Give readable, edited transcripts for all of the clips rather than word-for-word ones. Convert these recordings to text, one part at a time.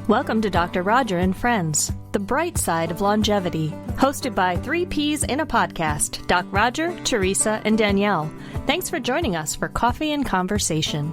Welcome to Dr. Roger and Friends, the bright side of longevity, hosted by 3 Ps in a podcast, Doc Roger, Teresa, and Danielle. Thanks for joining us for Coffee and Conversation.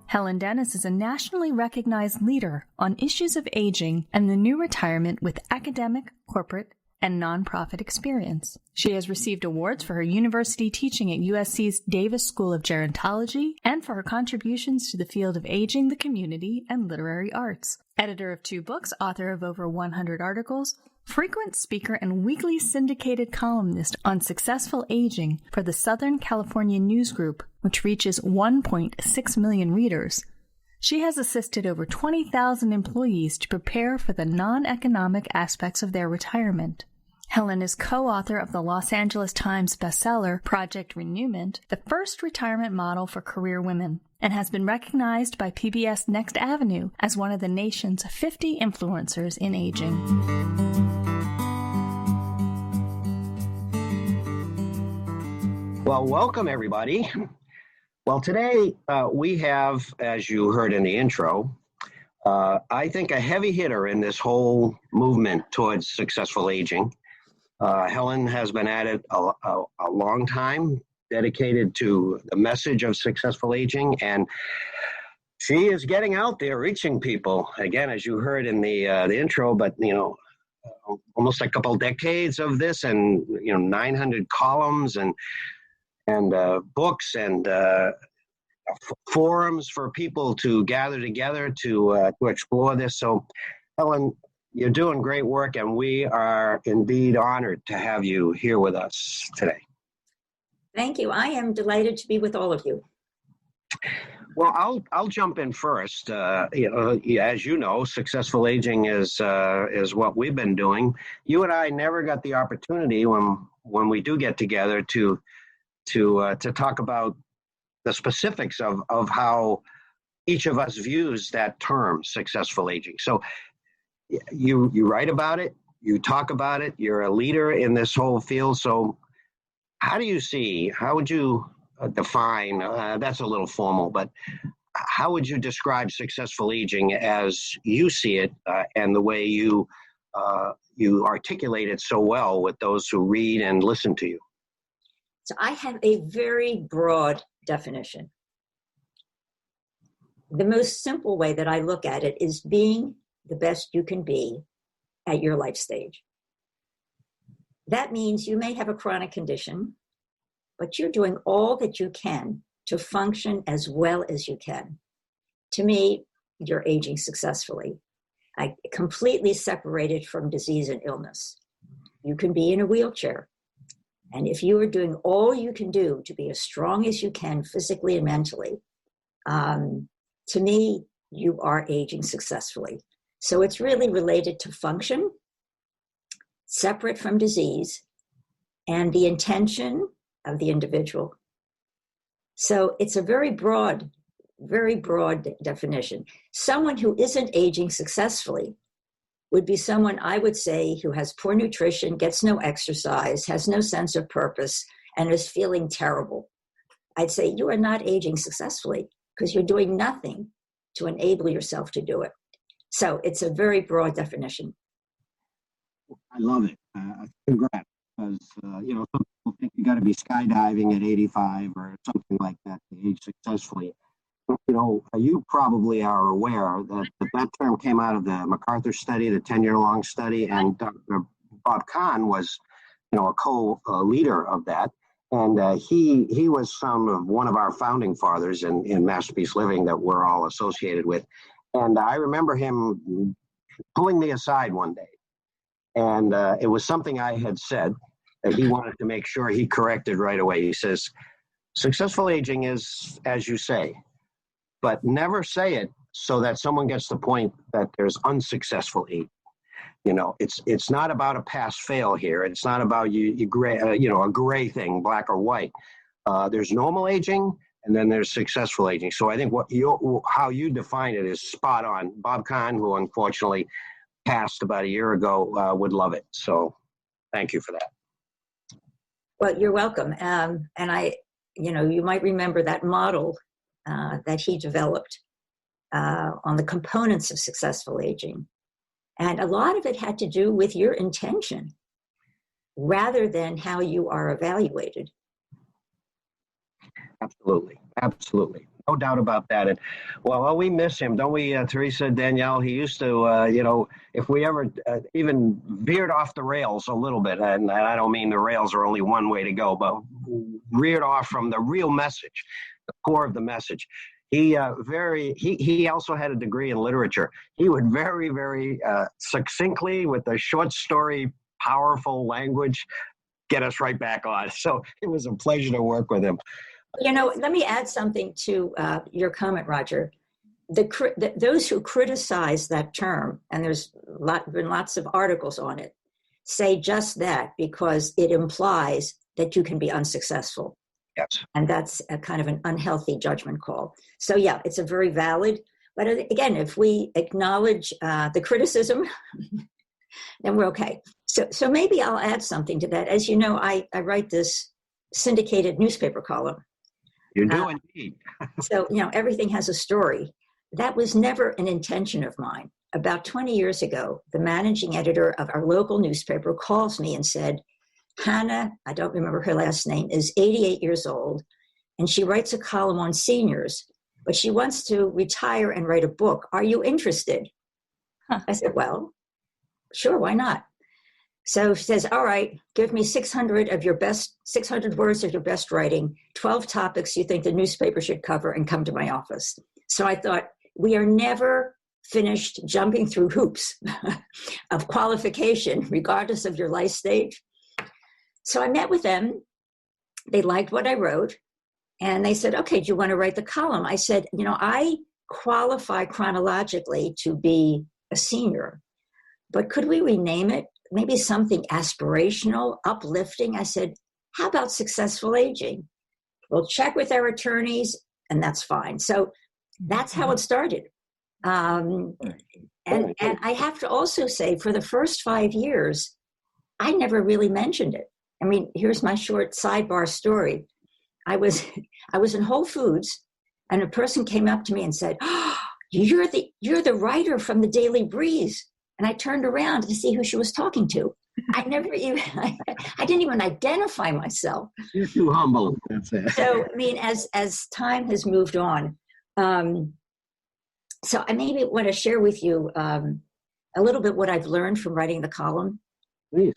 Helen Dennis is a nationally recognized leader on issues of aging and the new retirement with academic, corporate, and nonprofit experience. She has received awards for her university teaching at USC's Davis School of Gerontology and for her contributions to the field of aging, the community, and literary arts. Editor of 2 books, author of over 100 articles, frequent speaker and weekly syndicated columnist on successful aging for the Southern California News Group, which reaches 1.6 million readers. She has assisted over 20,000 employees to prepare for the non-economic aspects of their retirement. Helen is co-author of the Los Angeles Times bestseller Project Renewment, the first retirement model for career women, and has been recognized by PBS Next Avenue as one of the nation's 50 influencers in aging. Well, welcome everybody. Well, today we have, as you heard in the intro, I think a heavy hitter in this whole movement towards successful aging. Helen has been at it a long time, dedicated to the message of successful aging, and she is getting out there, reaching people. Again, as you heard in the intro, but almost a couple decades of this, and 900 columns and books and forums for people to gather together to explore this. So, Helen, you're doing great work, and we are indeed honored to have you here with us today. Thank you. I am delighted to be with all of you. Well, I'll jump in first. As you know, successful aging is what we've been doing. You and I never got the opportunity when we do get together to talk about the specifics of how each of us views that term, successful aging. So you write about it, you talk about it, you're a leader in this whole field. So how would you define, that's a little formal, but how would you describe successful aging as you see it and the way you articulate it so well with those who read and listen to you? So I have a very broad definition. The most simple way that I look at it is being the best you can be at your life stage. That means you may have a chronic condition, but you're doing all that you can to function as well as you can. To me, you're aging successfully. I completely separated from disease and illness. You can be in a wheelchair. And if you are doing all you can do to be as strong as you can physically and mentally, to me, you are aging successfully. So it's really related to function, separate from disease, and the intention of the individual. So it's a very broad definition. Someone who isn't aging successfully would be someone, I would say, who has poor nutrition, gets no exercise, has no sense of purpose, and is feeling terrible. I'd say you are not aging successfully because you're doing nothing to enable yourself to do it. So it's a very broad definition. I love it. Congrats. Because, some people think you got to be skydiving at 85 or something like that to age successfully. You probably are aware that term came out of the MacArthur study, the 10-year-long study, and Dr. Bob Kahn was, a co-leader of that. And he was one of our founding fathers in Masterpiece Living that we're all associated with. And I remember him pulling me aside one day. And it was something I had said that he wanted to make sure he corrected right away. He says, successful aging is, as you say, but never say it so that someone gets the point that there's unsuccessful aging. It's not about a pass-fail here. It's not about a gray thing, black or white. There's normal aging, and then there's successful aging. So I think how you define it is spot on. Bob Kahn, who unfortunately passed about a year ago, would love it. So thank you for that. Well, you're welcome. And you might remember that model that he developed on the components of successful aging. And a lot of it had to do with your intention rather than how you are evaluated. Absolutely. No doubt about that. And well, we miss him, don't we, Teresa, Danielle? He used to, if we ever even veered off the rails a little bit, and I don't mean the rails are only one way to go, but veered off from the real message, the core of the message. He also had a degree in literature. He would very, very succinctly, with a short story, powerful language, get us right back on. So it was a pleasure to work with him. Let me add something to your comment, Roger. Those who criticize that term, and there's been lots of articles on it, say just that because it implies that you can be unsuccessful. Yes. And that's a kind of an unhealthy judgment call. So yeah, it's a very valid, but again, if we acknowledge the criticism, then we're okay. So maybe I'll add something to that. As you know, I write this syndicated newspaper column. You do indeed. So, everything has a story. That was never an intention of mine. About 20 years ago, the managing editor of our local newspaper calls me and said, Hannah, I don't remember her last name, is 88 years old, and she writes a column on seniors, but she wants to retire and write a book. Are you interested? Huh. I said, well, sure, why not? So she says, all right, give me 600 words of your best writing, 12 topics you think the newspaper should cover, and come to my office. So I thought, we are never finished jumping through hoops of qualification, regardless of your life stage. So I met with them. They liked what I wrote. And they said, okay, do you want to write the column? I said, I qualify chronologically to be a senior, but could we rename it? Maybe something aspirational, uplifting. I said, how about successful aging? We'll check with our attorneys, and that's fine. So that's how it started. And I have to also say, for the first 5 years, I never really mentioned it. I mean, here's my short sidebar story. I was in Whole Foods, and a person came up to me and said, oh, you're the writer from the Daily Breeze. And I turned around to see who she was talking to. I didn't even identify myself. You're too humble. That's it. So, I mean, as time has moved on, so I maybe want to share with you a little bit what I've learned from writing the column. Please.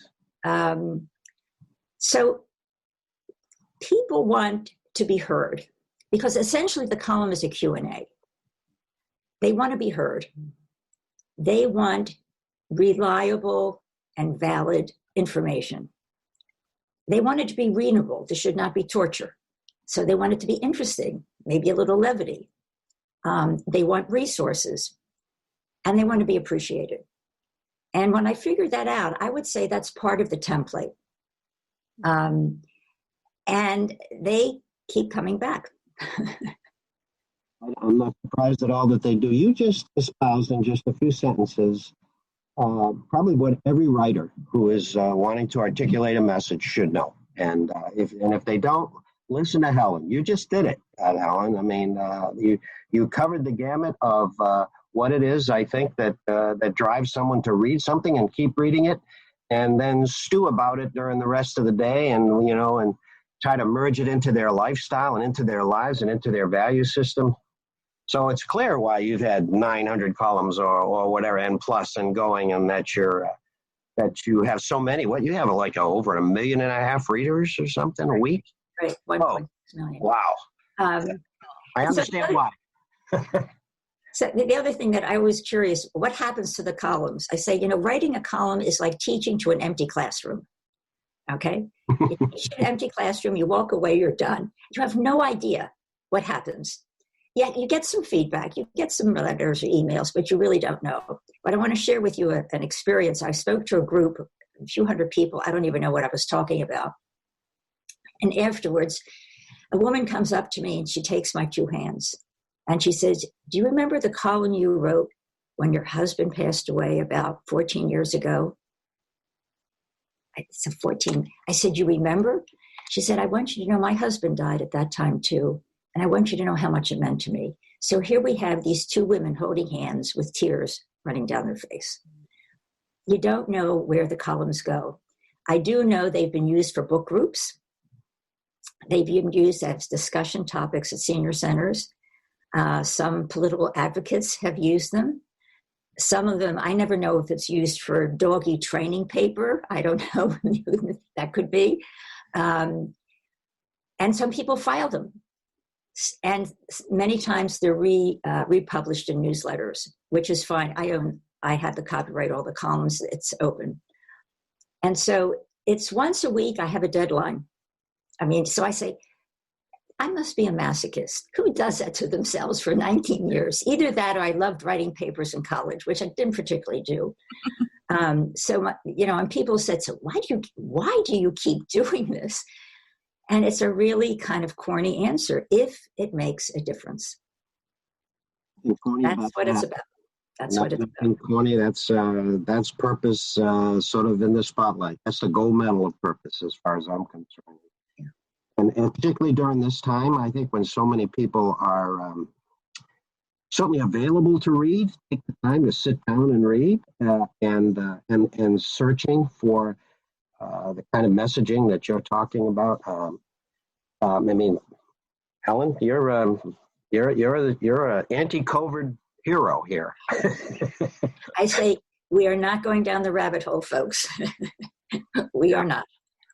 So people want to be heard because essentially the column is a Q&A. They want to be heard. They want reliable and valid information. They want it to be readable. This should not be torture. So they want it to be interesting, maybe a little levity. They want resources, and they want to be appreciated. And when I figured that out, I would say that's part of the template. And they keep coming back. I'm not surprised at all that they do. You just espoused in just a few sentences probably what every writer who is wanting to articulate a message should know. And if they don't, listen to Helen. You just did it, Helen. I mean, you covered the gamut of what it is, I think, that drives someone to read something and keep reading it, and then stew about it during the rest of the day, and and try to merge it into their lifestyle and into their lives and into their value system. So it's clear why you've had 900 columns or whatever, and plus and going, and that you have so many. What, you have like over 1.5 million readers or something a week? Right, 1.6 million. Wow. I understand why. So the other thing that I was curious, what happens to the columns? I say, writing a column is like teaching to an empty classroom. Okay? You teach an empty classroom, you walk away, you're done. You have no idea what happens. Yeah, you get some feedback, you get some letters or emails, but you really don't know. But I want to share with you an experience. I spoke to a group, a few hundred people. I don't even know what I was talking about. And afterwards, a woman comes up to me and she takes my two hands. And she says, do you remember the column you wrote when your husband passed away about 14 years ago? it's a 14. I said, you remember? She said, I want you to know my husband died at that time too. And I want you to know how much it meant to me. So here we have these two women holding hands with tears running down their face. You don't know where the columns go. I do know they've been used for book groups. They've been used as discussion topics at senior centers. Some political advocates have used them. Some of them, I never know if it's used for doggy training paper. I don't know who that could be. And some people file them. And many times they're republished in newsletters, which is fine. I have the copyright, all the columns, it's open. And so it's once a week, I have a deadline. I mean, so I say, I must be a masochist. Who does that to themselves for 19 years? Either that or I loved writing papers in college, which I didn't particularly do. And people said, so why do you keep doing this? And it's a really kind of corny answer, if it makes a difference. That's what it's about. That's what it's about. Corny, that's purpose sort of in the spotlight. That's the gold medal of purpose as far as I'm concerned. Yeah. And particularly during this time, I think when so many people are certainly available to read, take the time to sit down and read and searching for the kind of messaging that you're talking about. I mean, Helen, you're an anti-COVID hero here. I say we are not going down the rabbit hole, folks. We are not.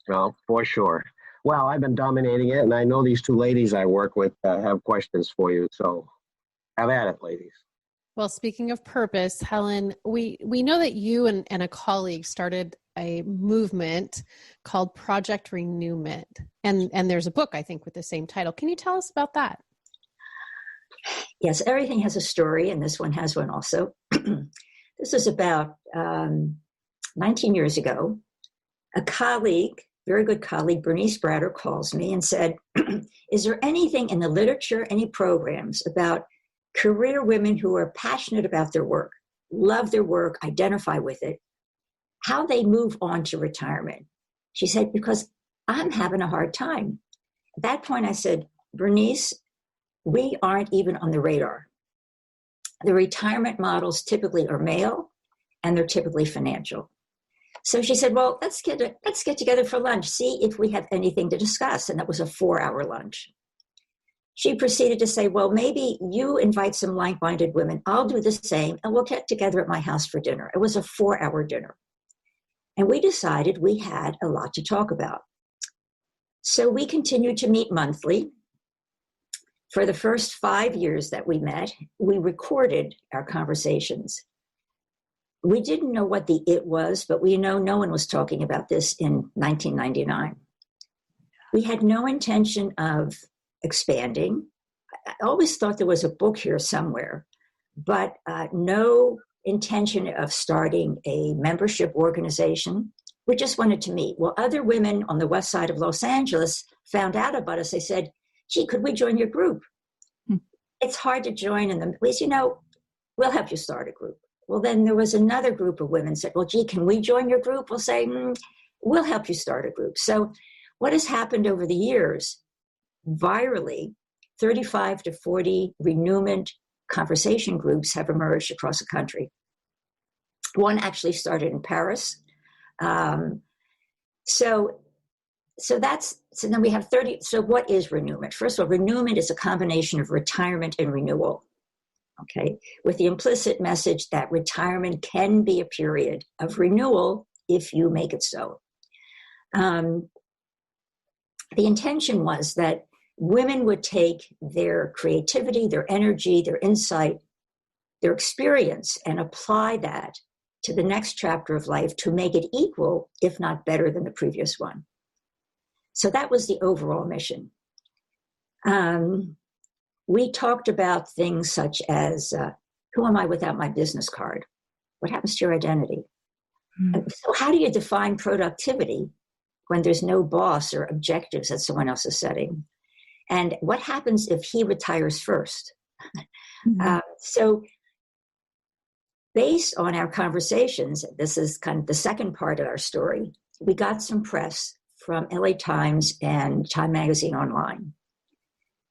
Well, for sure. Well, I've been dominating it, and I know these two ladies I work with have questions for you. So have at it, ladies. Well, speaking of purpose, Helen, we know that you and a colleague started a movement called Project Renewment. And there's a book, I think, with the same title. Can you tell us about that? Yes, everything has a story, and this one has one also. This is about 19 years ago. A colleague, very good colleague, Bernice Bratter, calls me and said, is there anything in the literature, any programs about career women who are passionate about their work, love their work, identify with it, how they move on to retirement? She said, because I'm having a hard time. At that point, I said, Bernice, we aren't even on the radar. The retirement models typically are male, and they're typically financial. So she said, well, let's get together for lunch, see if we have anything to discuss. And that was a 4-hour lunch. She proceeded to say, well, maybe you invite some like-minded women. I'll do the same, and we'll get together at my house for dinner. It was a 4-hour dinner. And we decided we had a lot to talk about. So we continued to meet monthly. For the first 5 years that we met, we recorded our conversations. We didn't know what the it was, but we know no one was talking about this in 1999. We had no intention of expanding. I always thought there was a book here somewhere, but no intention of starting a membership organization. We just wanted to meet. Well, other women on the west side of Los Angeles found out about us. They said, gee, could we join your group? It's hard to join in the place. We'll help you start a group. Well, then there was another group of women said, well, gee, can we join your group? We'll say, we'll help you start a group. So what has happened over the years, virally, 35 to 40 renewment conversation groups have emerged across the country. One actually started in Paris. So then we have 30. So what is renewment? First of all, renewment is a combination of retirement and renewal. Okay, with the implicit message that retirement can be a period of renewal if you make it so. The intention was that women would take their creativity, their energy, their insight, their experience, and apply that to the next chapter of life to make it equal, if not better than the previous one. So that was the overall mission. We talked about things such as, who am I without my business card? What happens to your identity? So how do you define productivity when there's no boss or objectives that someone else is setting? And what happens if he retires first? So based on our conversations, this is kind of the second part of our story, we got some press from LA Times and Time Magazine Online.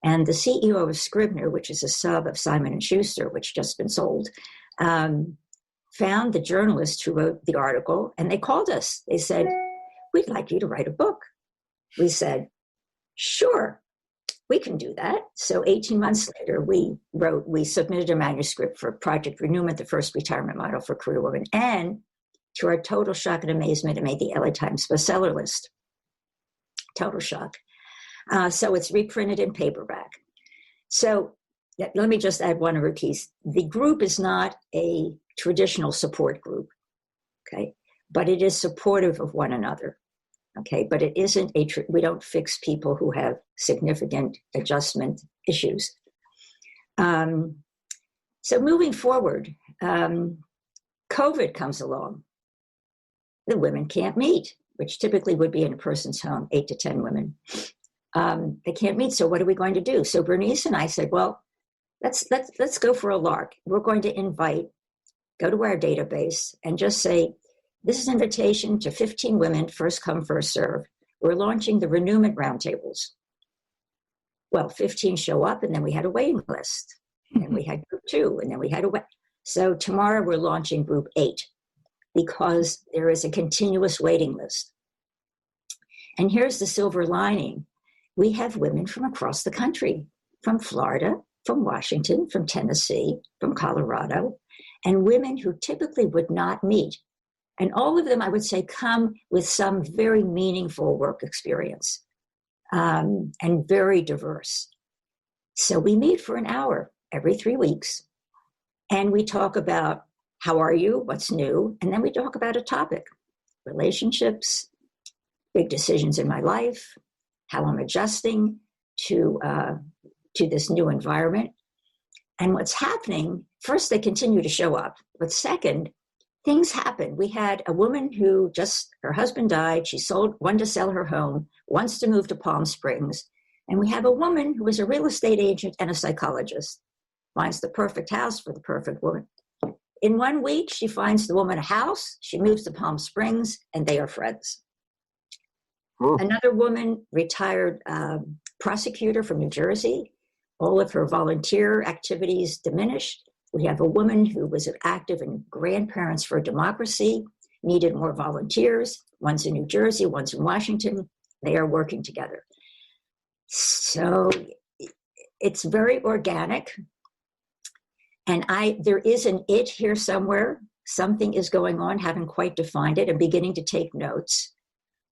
And the CEO of Scribner, which is a sub of Simon & Schuster, which just been sold, found the journalist who wrote the article, and they called us. They said, "We'd like you to write a book." We said, "Sure, we can do that." So 18 months later, we submitted a manuscript for Project Renewment, the first retirement model for career women. And to our total shock and amazement, it made the LA Times bestseller list. Total shock. So it's reprinted in paperback. So let me just add one other piece. The group is not a traditional support group, okay? But it is supportive of one another, okay? But it isn't we don't fix people who have significant adjustment issues. So moving forward, COVID comes along. The women can't meet, which typically would be in a person's home, 8 to 10 women. They can't meet, so what are we going to do? So Bernice and I said, well, let's go for a lark. We're going to go to our database and just say, this is an invitation to 15 women, first come, first serve. We're launching the Renewment roundtables. Well, 15 show up, and then we had a waiting list. And then we had group 2, and then we had a So tomorrow we're launching group 8 because there is a continuous waiting list. And here's the silver lining. We have women from across the country, from Florida, from Washington, from Tennessee, from Colorado, and women who typically would not meet. And all of them, I would say, come with some very meaningful work experience and very diverse. So we meet for an hour every 3 weeks, and we talk about how are you, what's new, and then we talk about a topic, relationships, big decisions in my life, how I'm adjusting to this new environment. And what's happening, first, they continue to show up. But second, things happen. We had a woman who her husband died. She wanted to sell her home, wants to move to Palm Springs. And we have a woman who is a real estate agent and a psychologist, finds the perfect house for the perfect woman. In 1 week, she finds the woman a house, she moves to Palm Springs, and they are friends. Another woman, retired prosecutor from New Jersey, all of her volunteer activities diminished. We have a woman who was active in Grandparents for Democracy, needed more volunteers. One's in New Jersey, one's in Washington. They are working together. So it's very organic. And there is an it here somewhere. Something is going on, haven't quite defined it, and beginning to take notes.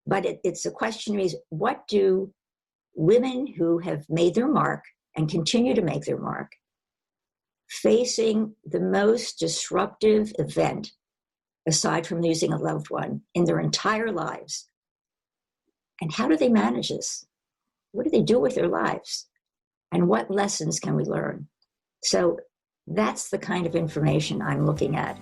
But it's a question is, what do women who have made their mark and continue to make their mark, facing the most disruptive event, aside from losing a loved one, in their entire lives, and how do they manage this? What do they do with their lives? And what lessons can we learn? So that's the kind of information I'm looking at.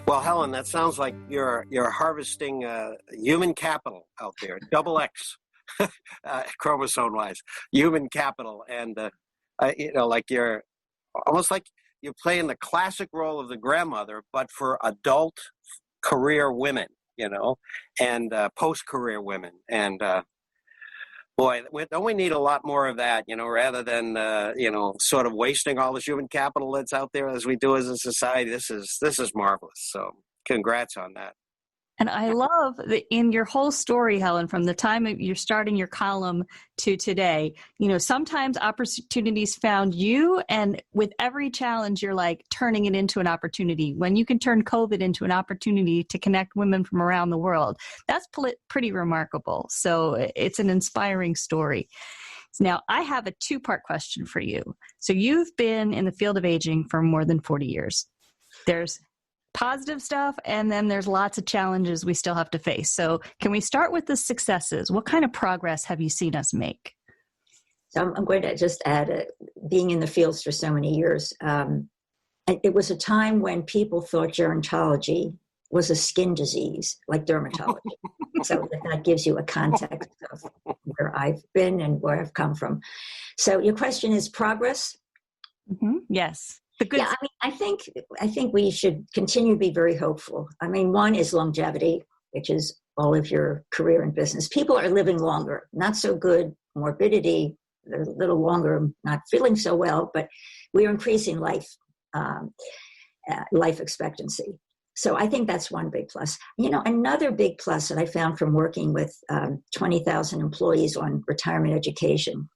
Well, Helen, that sounds like you're harvesting human capital out there, double X, chromosome-wise, human capital, and like you're almost like you're playing the classic role of the grandmother, but for adult career women, and post-career women, and boy, don't we need a lot more of that, rather than, sort of wasting all this human capital that's out there as we do as a society. This is marvelous. So congrats on that. And I love that in your whole story, Helen, from the time you're starting your column to today, sometimes opportunities found you, and with every challenge, you're like turning it into an opportunity. When you can turn COVID into an opportunity to connect women from around the world, that's pretty remarkable. So it's an inspiring story. Now, I have a 2-part question for you. So you've been in the field of aging for more than 40 years. There's positive stuff, and then there's lots of challenges we still have to face. So can we start with the successes? What kind of progress have you seen us make? So I'm going to just add, being in the fields for so many years, it was a time when people thought gerontology was a skin disease, like dermatology. So that gives you a context of where I've been and where I've come from. So your question is progress? Mm-hmm. Yes. Yeah, I think we should continue to be very hopeful. I mean, one is longevity, which is all of your career in business. People are living longer, not so good morbidity, they're a little longer, not feeling so well, but we are increasing life expectancy. So I think that's one big plus. Another big plus that I found from working with 20,000 employees on retirement education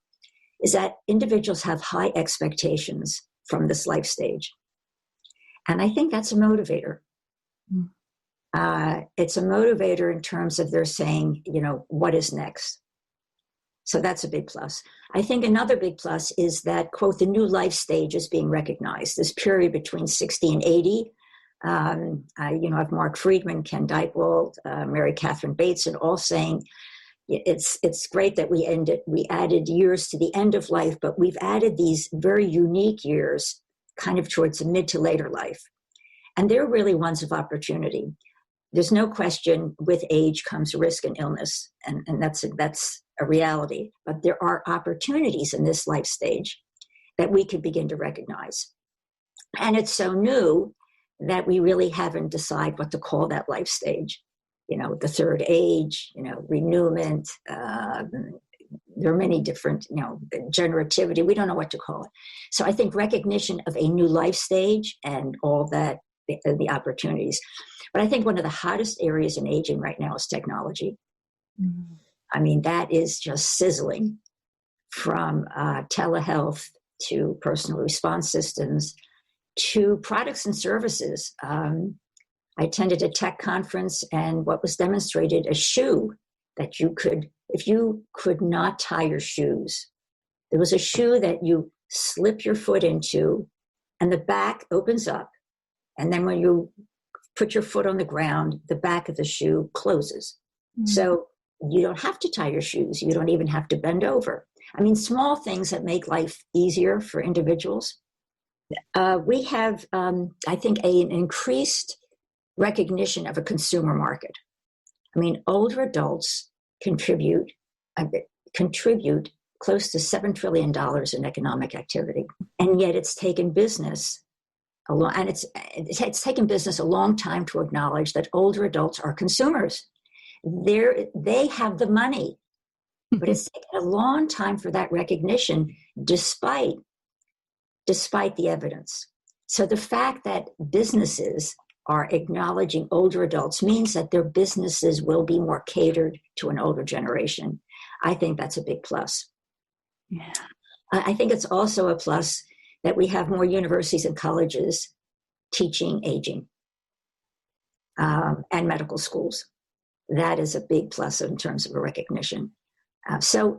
is that individuals have high expectations from this life stage. And I think that's a motivator. It's a motivator in terms of they're saying, what is next? So that's a big plus. I think another big plus is that, quote, the new life stage is being recognized. This period between 60 and 80. I've Mark Friedman, Ken Dykewald, Mary Catherine Bateson, all saying it's great that we added years to the end of life, but we've added these very unique years kind of towards the mid to later life. And they're really ones of opportunity. There's no question with age comes risk and illness, and that's a reality. But there are opportunities in this life stage that we could begin to recognize. And it's so new that we really haven't decided what to call that life stage. The third age, renewment, there are many different, generativity, we don't know what to call it. So I think recognition of a new life stage and all that, the opportunities. But I think one of the hottest areas in aging right now is technology. Mm-hmm. I mean, that is just sizzling, from telehealth to personal response systems to products and services. I attended a tech conference, and what was demonstrated, a shoe that if you could not tie your shoes, there was a shoe that you slip your foot into and the back opens up. And then when you put your foot on the ground, the back of the shoe closes. Mm-hmm. So you don't have to tie your shoes. You don't even have to bend over. I mean, small things that make life easier for individuals. We have, I think, an increased recognition of a consumer market. I mean, older adults contribute close to $7 trillion in economic activity, and yet it's taken business it's taken business a long time to acknowledge that older adults are consumers. They have the money, but it's taken a long time for that recognition, despite the evidence. So the fact that businesses are acknowledging older adults means that their businesses will be more catered to an older generation. I think that's a big plus. Yeah. I think it's also a plus that we have more universities and colleges teaching aging, and medical schools. That is a big plus in terms of a recognition. So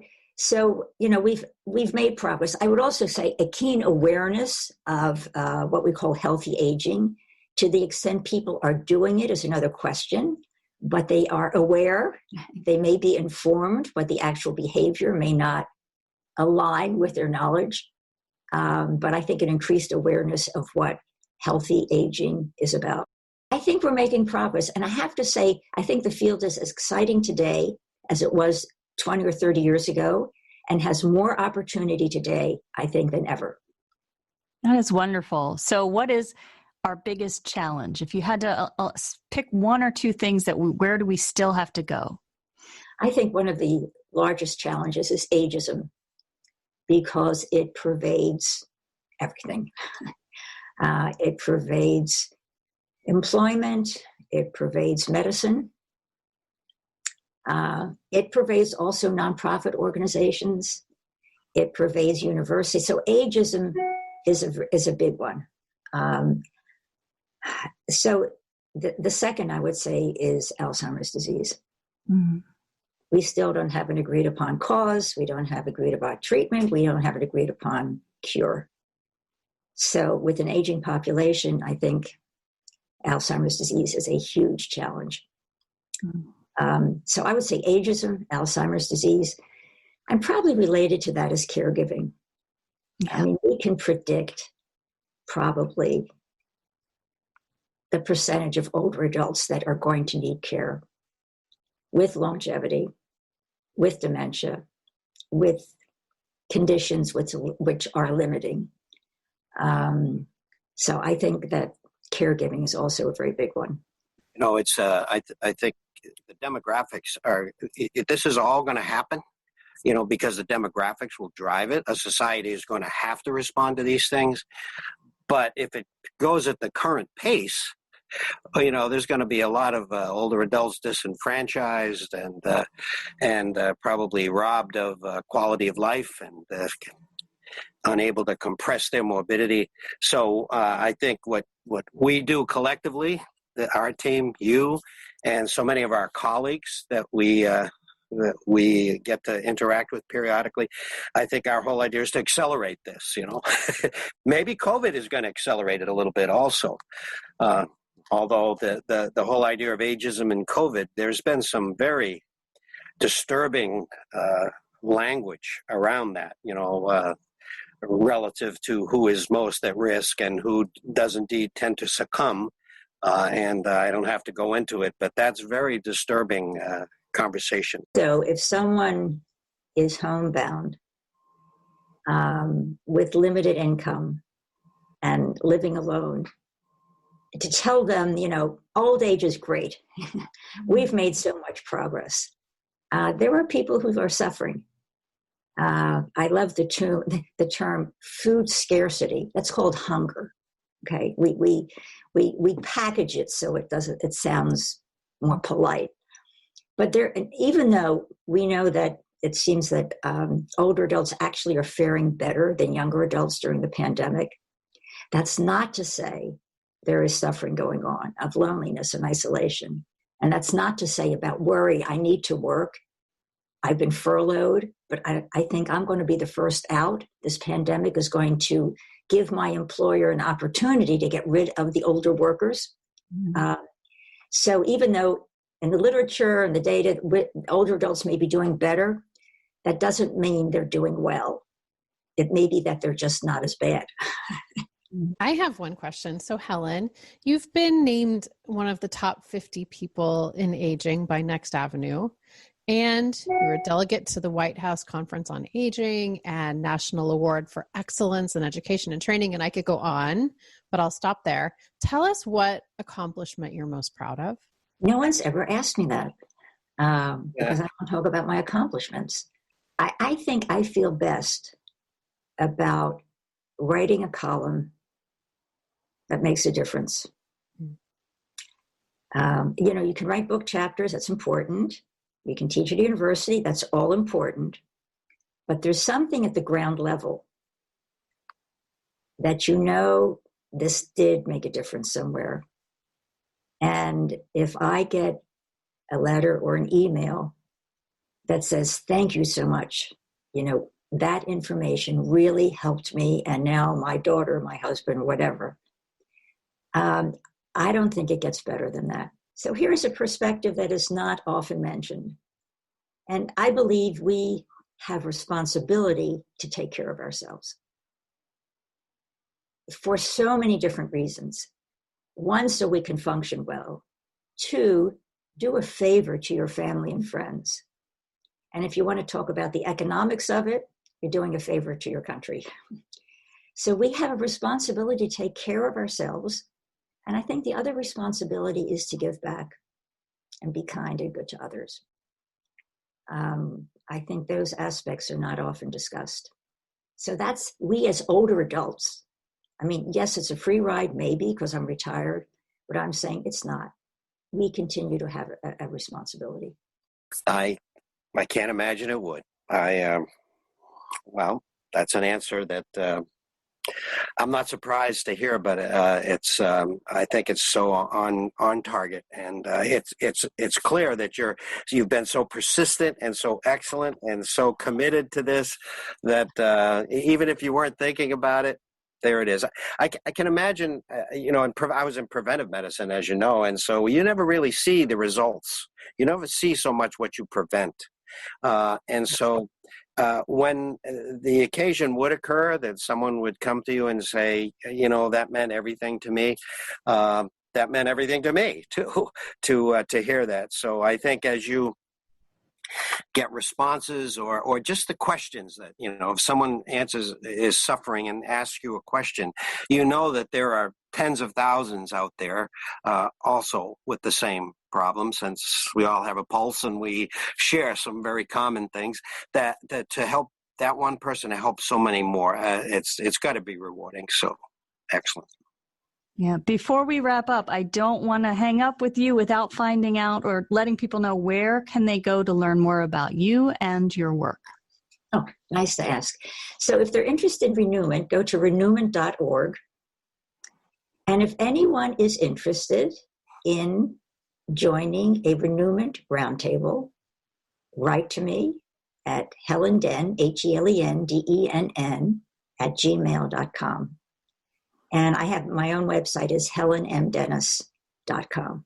we've made progress. I would also say a keen awareness of what we call healthy aging. To the extent people are doing it is another question, but they are aware. They may be informed, but the actual behavior may not align with their knowledge. But I think an increased awareness of what healthy aging is about. I think we're making progress. And I have to say, I think the field is as exciting today as it was 20 or 30 years ago, and has more opportunity today, I think, than ever. That is wonderful. So what is our biggest challenge? If you had to pick one or two things where do we still have to go? I think one of the largest challenges is ageism, because it pervades everything. It pervades employment. It pervades medicine. It pervades also nonprofit organizations. It pervades universities. So ageism is a big one. So the second, I would say, is Alzheimer's disease. Mm-hmm. We still don't have an agreed upon cause. We don't have agreed upon treatment. We don't have an agreed upon cure. So with an aging population, I think Alzheimer's disease is a huge challenge. So I would say ageism, Alzheimer's disease, and probably related to that is caregiving. Yeah. I mean, we can predict probably the percentage of older adults that are going to need care with longevity, with dementia, with conditions which are limiting. So I think that caregiving is also a very big one. You know, it's I think the demographics are. This is all going to happen, you know, because the demographics will drive it. A society is going to have to respond to these things. But if it goes at the current pace, you know, there's going to be a lot of older adults disenfranchised and probably robbed of quality of life and unable to compress their morbidity. So I think what we do collectively, our team, you, and so many of our colleagues that we get to interact with periodically, I think our whole idea is to accelerate this, you know. Maybe COVID is going to accelerate it a little bit also. Although the whole idea of ageism and COVID, there's been some very disturbing language around that, you know, relative to who is most at risk and who does indeed tend to succumb. And I don't have to go into it, but that's very disturbing conversation. So if someone is homebound with limited income and living alone, to tell them, you know, old age is great. We've made so much progress. There are people who are suffering. I love the term food scarcity. That's called hunger. Okay, we package it so it sounds more polite. But even though we know that it seems that older adults actually are faring better than younger adults during the pandemic, that's not to say there is suffering going on of loneliness and isolation. And that's not to say about worry, I need to work. I've been furloughed, but I think I'm going to be the first out. This pandemic is going to give my employer an opportunity to get rid of the older workers. Mm-hmm. So even though in the literature and the data, older adults may be doing better, that doesn't mean they're doing well. It may be that they're just not as bad. I have one question. So Helen, you've been named one of the top 50 people in aging by Next Avenue, and you're a delegate to the White House Conference on Aging and National Award for Excellence in Education and Training, and I could go on, but I'll stop there. Tell us what accomplishment you're most proud of. No one's ever asked me that because I don't talk about my accomplishments. I think I feel best about writing a column that makes a difference. You know, you can write book chapters, that's important. You can teach at a university, that's all important. But there's something at the ground level that you know this did make a difference somewhere. And if I get a letter or an email that says, thank you so much, you know, that information really helped me, and now my daughter, my husband, whatever. I don't think it gets better than that. So here's a perspective that is not often mentioned. And I believe we have responsibility to take care of ourselves for so many different reasons. One, so we can function well. Two, do a favor to your family and friends. And if you want to talk about the economics of it, you're doing a favor to your country. So we have a responsibility to take care of ourselves. And I think the other responsibility is to give back and be kind and good to others. I think those aspects are not often discussed. So that's we as older adults. I mean, yes, it's a free ride, maybe, because I'm retired, but I'm saying it's not. We continue to have a responsibility. I can't imagine it would. Well, that's an answer that I'm not surprised to hear, but it's I think it's so on target, and it's clear that you've been so persistent and so excellent and so committed to this that even if you weren't thinking about it, there it is. I can imagine, I was in preventive medicine, as you know, and so you never really see the results. You never see so much what you prevent. And so when the occasion would occur that someone would come to you and say, that meant everything to me, that meant everything to me, too, to hear that. So I think as you get responses or just the questions that, if someone is suffering and asks you a question, that there are tens of thousands out there also with the same problem, since we all have a pulse and we share some very common things, that to help that one person to help so many more, it's got to be rewarding. So excellent. Yeah. Before we wrap up, I don't want to hang up with you without finding out or letting people know where can they go to learn more about you and your work. Oh, nice to ask. So if they're interested in Renewment, go to renewment.org. And if anyone is interested in joining a Renewment roundtable, write to me at Helen Den, HelenDenn, @gmail.com. And I have my own website is helenmdennis.com.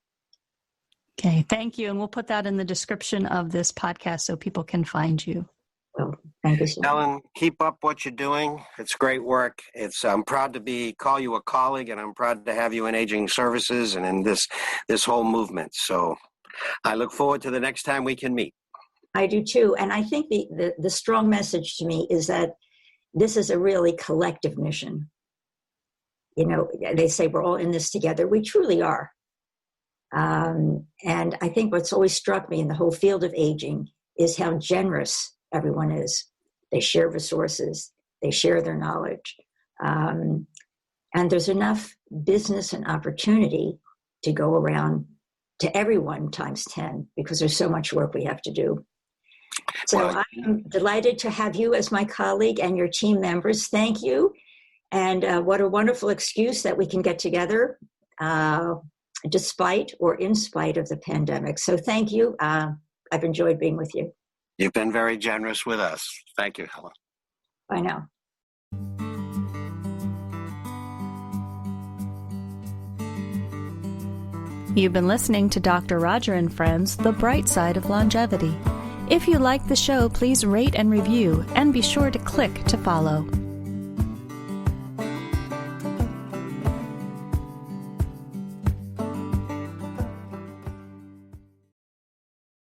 Okay, thank you. And we'll put that in the description of this podcast so people can find you. Well, thank you so much. Helen, keep up what you're doing. It's great work. I'm proud to call you a colleague, and I'm proud to have you in Aging Services and in this whole movement. So I look forward to the next time we can meet. I do too. And I think the strong message to me is that this is a really collective mission. They say we're all in this together. We truly are. And I think what's always struck me in the whole field of aging is how generous everyone is. They share resources. They share their knowledge. And there's enough business and opportunity to go around to everyone times 10 because there's so much work we have to do. So I'm delighted to have you as my colleague and your team members. Thank you. And what a wonderful excuse that we can get together despite or in spite of the pandemic. So thank you. I've enjoyed being with you. You've been very generous with us. Thank you, Helen. Bye now. You've been listening to Dr. Roger and Friends, The Bright Side of Longevity. If you like the show, please rate and review, and be sure to click to follow.